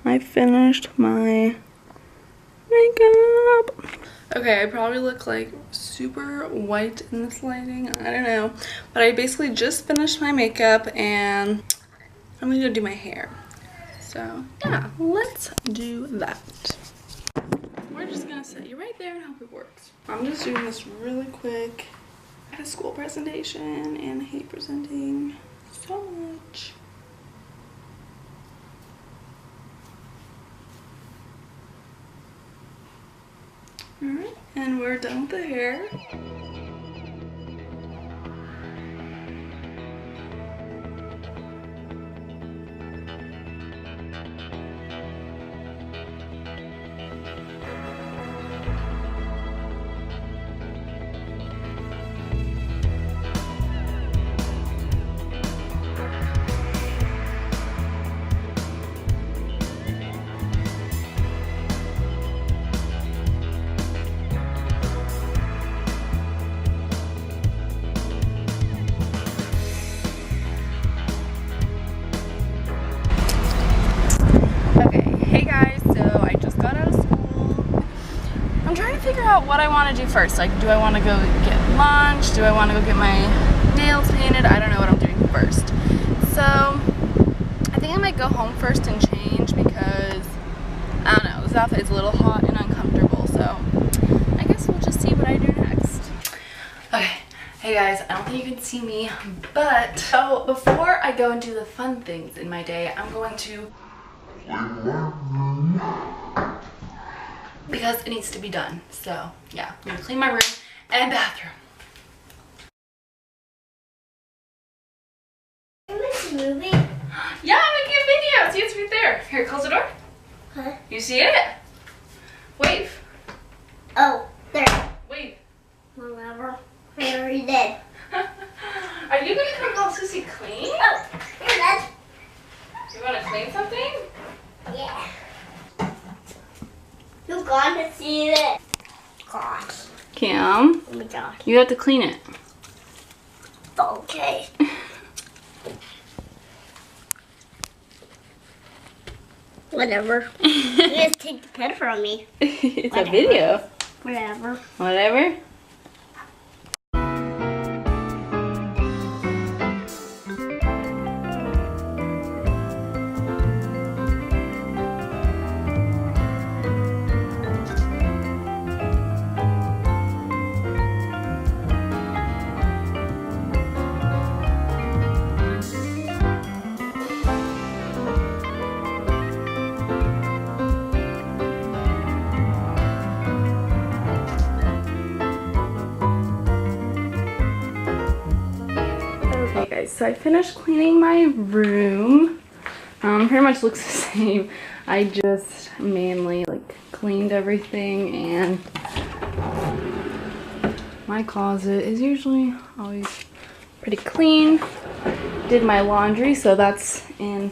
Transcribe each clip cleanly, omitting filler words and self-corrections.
I finished my makeup. Okay, I probably look like super white in this lighting. I don't know. But I basically just finished my makeup and I'm gonna go do my hair. So yeah, let's do that. We're just gonna set you right there and hope it works. I'm just doing this really quick. I had a school presentation and I hate presenting so much. Alright, and we're done with the hair. What I want to do first. Like, do I want to go get lunch? Do I want to go get my nails painted? I don't know what I'm doing first. So I think I might go home first and change because I don't know, this outfit is a little hot and uncomfortable, so I guess we'll just see what I do next. Okay, hey guys, I don't think you can see me, but so before I go and do the fun things in my day, I'm going to because it needs to be done. So yeah, I'm gonna clean my room and bathroom. Movie? Yeah, I'm making a video. See, it's right there. Here, close the door. Huh? You see it? Wave. Oh, there. Wave. Whatever. I already did. Are you gonna come help Susie clean? Oh, you're done. You wanna clean something? Yeah. You got to see it. Gosh. Kim, Oh my gosh. you have to clean it. Okay. Whatever. You just take the pen from me. It's Whatever. a video. Whatever. Whatever. Okay guys, so I finished cleaning my room. Pretty much looks the same. I just manually cleaned everything, and my closet is usually always pretty clean. Did my laundry, so that's in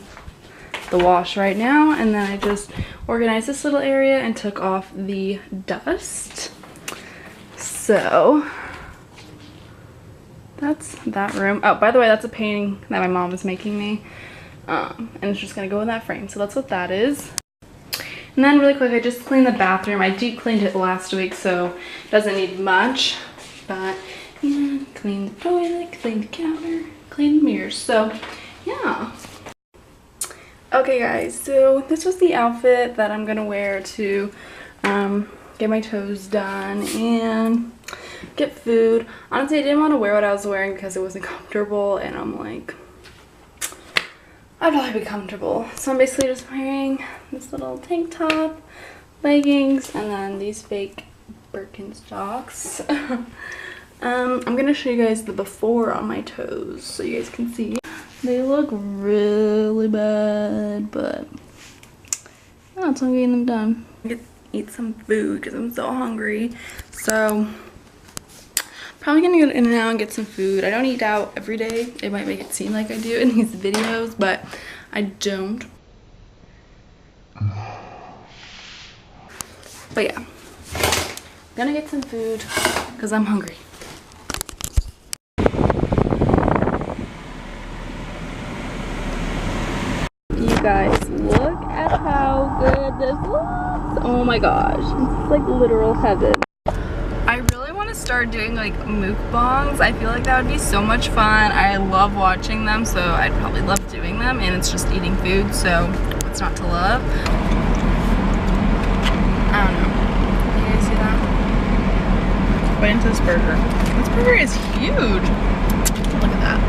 the wash right now, and then I just organized this little area and took off the dust. So that's that room. Oh, by the way, that's a painting that my mom is making me. And it's just gonna go in that frame. So that's what that is. And then really quick, I just cleaned the bathroom. I deep cleaned it last week, so it doesn't need much. But yeah, cleaned the toilet, cleaned the counter, cleaned the mirrors. So yeah. Okay guys, so this was the outfit that I'm gonna wear to get my toes done and get food. Honestly, I didn't want to wear what I was wearing because it wasn't comfortable, and I'm like, I'd rather be comfortable. So I'm basically just wearing this little tank top, leggings, and then these fake Birkenstocks. I'm gonna show you guys the before on my toes so you guys can see. They look really bad, but yeah, it's on getting them done. I'm gonna eat some food because I'm so hungry. So probably gonna go in and out and get some food. I don't eat out every day. It might make it seem like I do in these videos, but I don't. But yeah, gonna get some food because I'm hungry. You guys, look at how good this looks. Oh my gosh, it's like literal heaven. I really want to start doing like mukbangs. I feel like that would be so much fun. I love watching them, so I'd probably love doing them, and it's just eating food, so what's not to love? I don't know. Can you guys see that? Bite into this burger. This burger is huge. Look at that.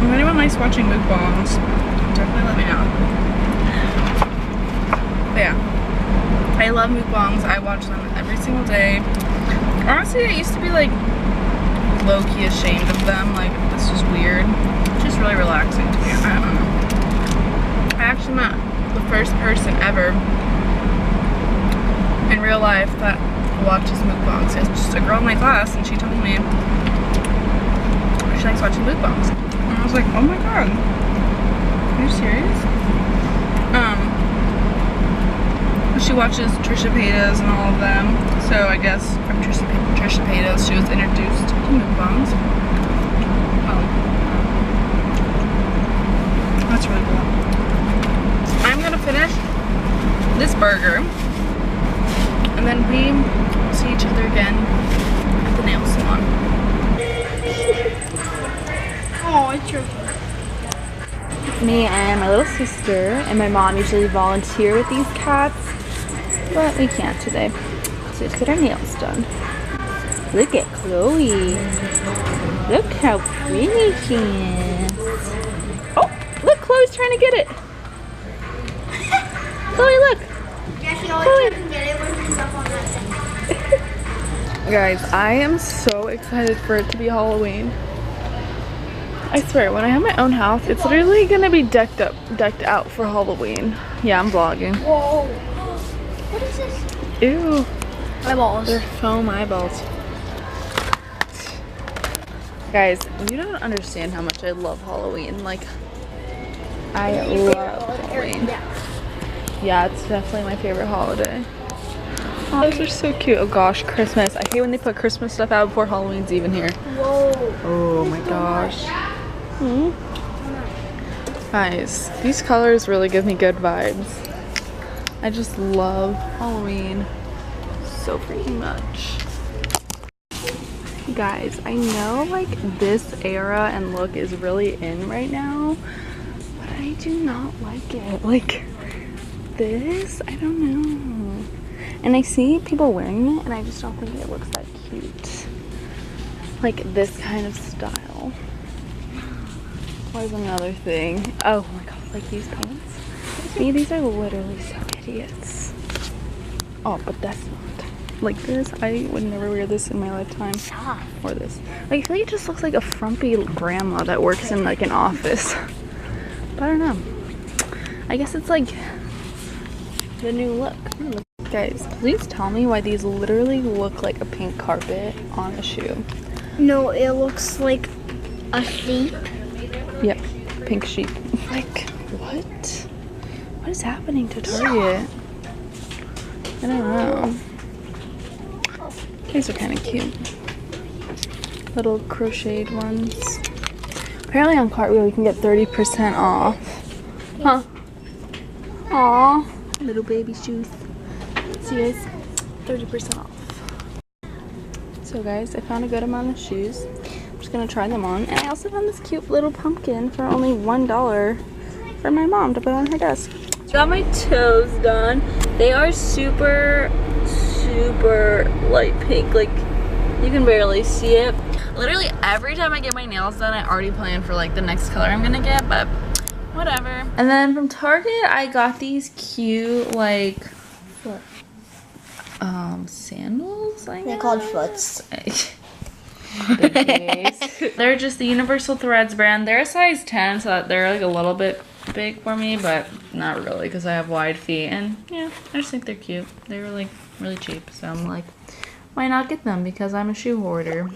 If anyone likes watching mukbangs, definitely let me know. But yeah, I love mukbangs. I watch them every single day. Honestly, I used to be like low-key ashamed of them. Like, this is weird. It's just really relaxing to me. I don't know. I actually met the first person ever in real life that watches mukbangs. It's just a girl in my class, and she told me she likes watching mukbangs. And I was like, oh my god, are you serious? She watches Trisha Paytas and all of them. So I guess from Trisha Paytas, she was introduced to mukbangs. Oh. That's really cool. I'm gonna finish this burger, and then we see each other again at the nail salon. Oh, it's your Me and my little sister and my mom usually volunteer with these cats, but we can't today. So let's get our nails done. Look at Chloe. Look how pretty she is. Oh, look, Chloe's trying to get it. Chloe, look. Yeah, she always can get it when she's up on that thing. Guys, I am so excited for it to be Halloween. I swear, when I have my own house, it's literally gonna be decked out for Halloween. Yeah, I'm vlogging. Whoa. What is this? Ew. Eyeballs. They're foam eyeballs. Guys, you don't understand how much I love Halloween. Like, I love Halloween. Yeah, it's definitely my favorite holiday. Oh, those are so cute. Oh gosh, Christmas. I hate when they put Christmas stuff out before Halloween's even here. Whoa. Oh my gosh. Hmm? Guys, these colors really give me good vibes. I just love Halloween so freaking much. Guys, I know like this era and look is really in right now, but I do not like it. Like this, I don't know. And I see people wearing it and I just don't think it looks that cute. Like this kind of style. Where's another thing? Oh my god, like these pants. See, these are literally so idiots. Oh, but that's not. Like this, I would never wear this in my lifetime. Or this. Like, I feel like it just looks like a frumpy grandma that works in like an office. But I don't know. I guess it's like the new look. Guys, please tell me why these literally look like a pink carpet on a shoe. No, it looks like a sheep. Yep, pink sheep. Like, what? What is happening to Target? I don't know. These are kind of cute. Little crocheted ones. Apparently on Cartwheel you can get 30% off. Huh? Aww. Little baby shoes. See you guys, 30% off. So guys, I found a good amount of shoes. I'm just gonna try them on. And I also found this cute little pumpkin for only $1 for my mom to put on her desk. Got my toes done. They are super light pink. Like, you can barely see it. Literally every time I get my nails done, I already plan for like the next color I'm gonna get, but whatever. And then from Target, I got these cute like sandals, I guess. They're called foots. They're just the Universal Threads brand. They're a size 10, so they're like a little bit big for me, but not really because I have wide feet. And yeah, I just think they're cute. They were like really cheap, so I'm like, why not get them, because I'm a shoe hoarder.